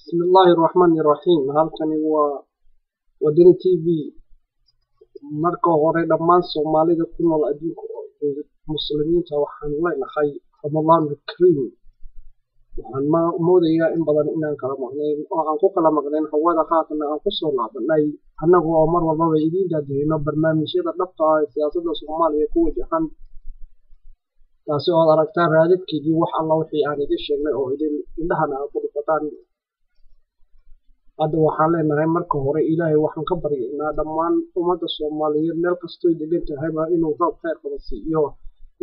بسم الله الرحمن الرحيم halkani waa wadani TV marka hore dhammaan Soomaalida ku nool adduunka muslimiinta waxaan leenahay Ramadan Kareem waxaan moodayaa in badan inaan kala maqnayn oo aan ku kala maqnayn hawada qaatana aan ku soo laabanay annagoo mar walba idin daadino barnaamijyada dhabta ah ee siyaasadda Soomaaliya ku wajahan taasi oo aragtaa raadadkeedii wax alla wixii aan idin sheegnay oo idin indhahana ku dhufataan hadda waxaan leenahay marka hore Ilaahay waxaan ka baryaynaa dhammaan ummadda Soomaaliyeed meel kastoo ay degan tahay inuu roob khayr qaba siiyo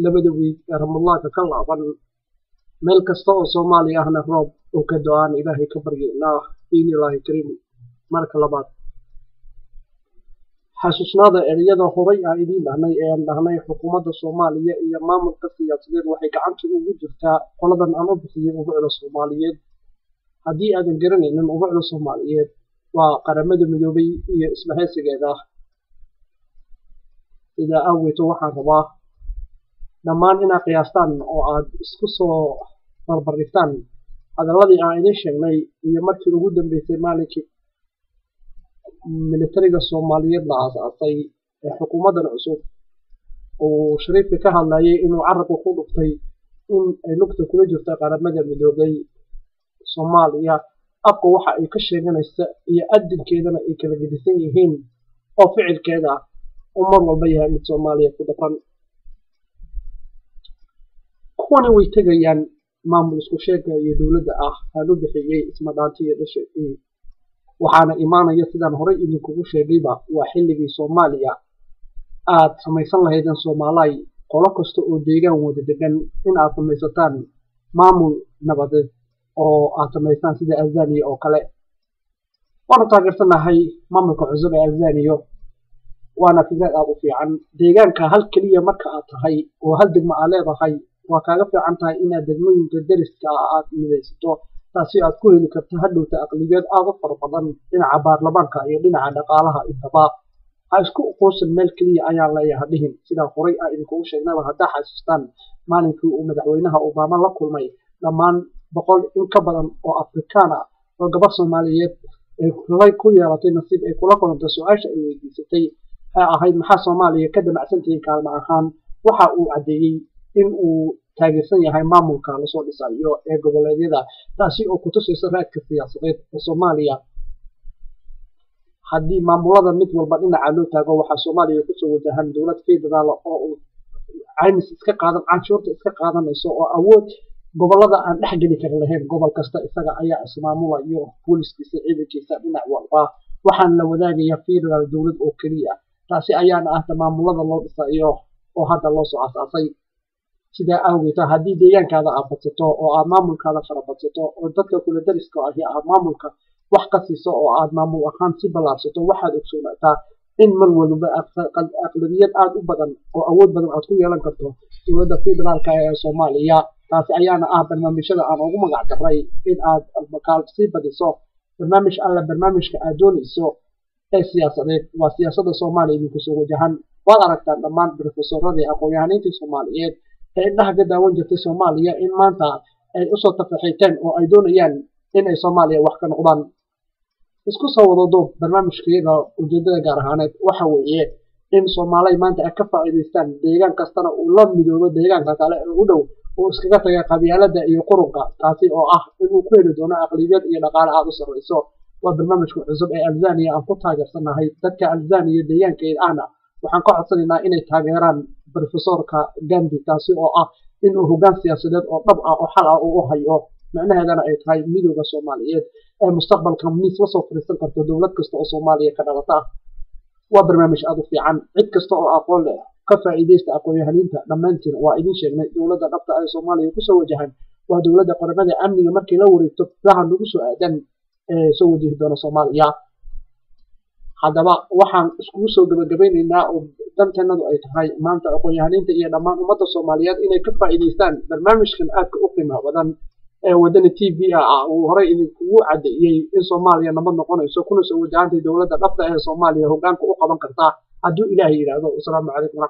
labada wiil ee Ramadaanka ka laaban meel kasta oo Soomaaliya ahna roob oo ka do'aan Ilaahay ka baryaynaa Ilaahay Kareem marka labaad xasuusnaada ereyada horay aan idin dhahnay xukuumadda Soomaaliya iyo maamulka siyaasadeed waxay gacanta ugu jirtaa qoladan aan u bixiyay ubucda Soomaaliyeed haddii aadan garanaynin ubucda Soomaaliyeed waa qaramada midoobay iyo isbahaysigeeda sida awgeed waxaan rabaa dhammaan inaad qiyaastaan oo aad isku soo barbardhigtaan hadalladii aan idin sheegnay iyo markii ugu dambeysay maalinkii militariga Soomaaliyeed la aasaasay ee xukuumaddan cusub oo Shariifka ka hadlayay inuu carabka ku dhuftay in ay lugta kula jirto qaramada midoobay Soomaaliya afka waxa ay ka sheeganaysa iyo adinkeedana ay kala gedisan yihiin oo ficilkeeda oo mar walba yahay mid Soomaaliya ku dhaqan kuwani way tagayaan maamul isku sheega iyo dawladda ah aan u bixiyay isma dhaantiyo dhashay waxaana imaanaya sidaan horay idinkugu sheegayba waa xilligii Soomaaliya aad samaysan lahaydeen Soomaaliya qolo kasta oo deegaan wada degan in aad samaysataan maamul nabadeed oo aad samaysaan sida Tanzania oo kale waana taageersanahay maamulka cusub ee Tanzania waana fikrad aad u fiican deegaanka hal kaliya marka aad tahay oo hal degmo aad leedahay waa kaaga fiican tahay inaad degmooyinka deriska aad midaysato taasi aad ku heli karto hadhowta aqliyad aad u fara badan dhinaca baarlamaanka iyo dhinaca dhaqaalaha intaba ha isku qoysan meel kaliya ayaa leeyahay dhihin sida horay aan idinkugu sheegnay hadda xasuustaan maalinkii uu madaxweynaha Obama la kulmay dhammaan boqol in ka badan oo Afrikaan ah oo gabar Soomaaliyeed ay ku yeelatay nasiib ay kula kulantay su'aasha ay weydiisatay ahayd maxaa Soomaaliya ka damacsantiin kaalmo ahaan waxa uu cadeeyay in uu taageersan yahay maamulka la soo dhisayo ee goboleedyada taasi oo ku tusaysa raadka siyaasadeed ee Soomaaliya haddii maamulada mid walba dhinaca loo taago waxa Soomaaliya ku soo wajahan dawlad federaal oo caymis iska qaadan canshuurta iska qaadanayso oo awood gobolada aan dhex geli karin lahayn gobol kasta isaga ayaa ismaamulayo booliskiisa ciidankiisa dhinac walba waxaan la wadaagayaa federal dawlad oo kaliya taasi ayaana ah maamulada loo dhisayo oo hadda loo soo asaasay sida awgeed haddii deegaankaada aad badsato oo aad maamulkaada farabadsato oo dadka kula dariska ahi aad maamulka wax ka siiso oo aad maamul ahaan si balaarsato waxaad ogsoonataa in mar walba aqlabiyad aad u badan oo awood badan aad ku yeelan karto dawladda federaalka ee Soomaaliya taasi ayaana ah barnaamijyada aan ugu magac daray in aad makaal si badiso barnaamijka aad doonayso ee siyaasadeed waa siyaasadda Soomaaliya idinku soo wajahan waad aragtaan dhammaan professoradii aqoon-yahanada Soomaaliyeed ee indhaha ka daawan jirtay Soomaaliya in maanta ay u soo tafaxiiteen oo ay doonayaan in ay Soomaaliya wax ka noqdaan isku soo wado barnaamijkeeda ujeedada gaar ahaaneed waxa weeye in Soomaaliya maanta ay ka faa'iideystaan deegaan kastana uu la midoobo deegaanka kale ee u dhow oo iskaga tagay qabyaaladda iyo qurunka taasi oo ah inuu ku heli doono aqliyad iyo dhaqaale aad u sarreyso waa barnaamijka cusub ee Tanzania aan ku taageersanahay dadka Tanzania deegaankeeda ahna waxaan ka codsanaynaa inay taageeraan professorka Gandhi taasi oo ah inuu hoggaan siyaasadeed oo dhab ah oo xal ah uu hayo macnaheedana ay tahay midowga Soomaaliyeed ee mustaqbalka miis la soo fariisan karto dawlad kasta oo Soomaaliya ka dhalata waa barnaamij aad u fiican cid kasta oo aqoon leh ka faa'iideysta aqoon-yahaninta dhammaantiin waa idin sheegnay dawladda dhabta ah ee Soomaaliya ku soo wajahan waa dawladda qaramada amniga markii la wareegto lahan lagu soo aadan soo wajihi doona Soomaaliya haddaba waxaan iskugu soo gabagabeynaynaa oo danteennadu ay tahay maanta aqoon-yahaninta iyo dhammaan ummadda Soomaaliyeed inay ka faa'iideystaan barnaamijkan aadka u qiimo badan ee wadani TV ah uu horay idinkugu cadeeyay in Soomaaliya nabad noqonayso kuna soo wajahantay dawladda dhabta ah ee Soomaaliya hoggaanka u qaban karta hadduu Ilaahay yiraahdo. Assalaamu calaykum.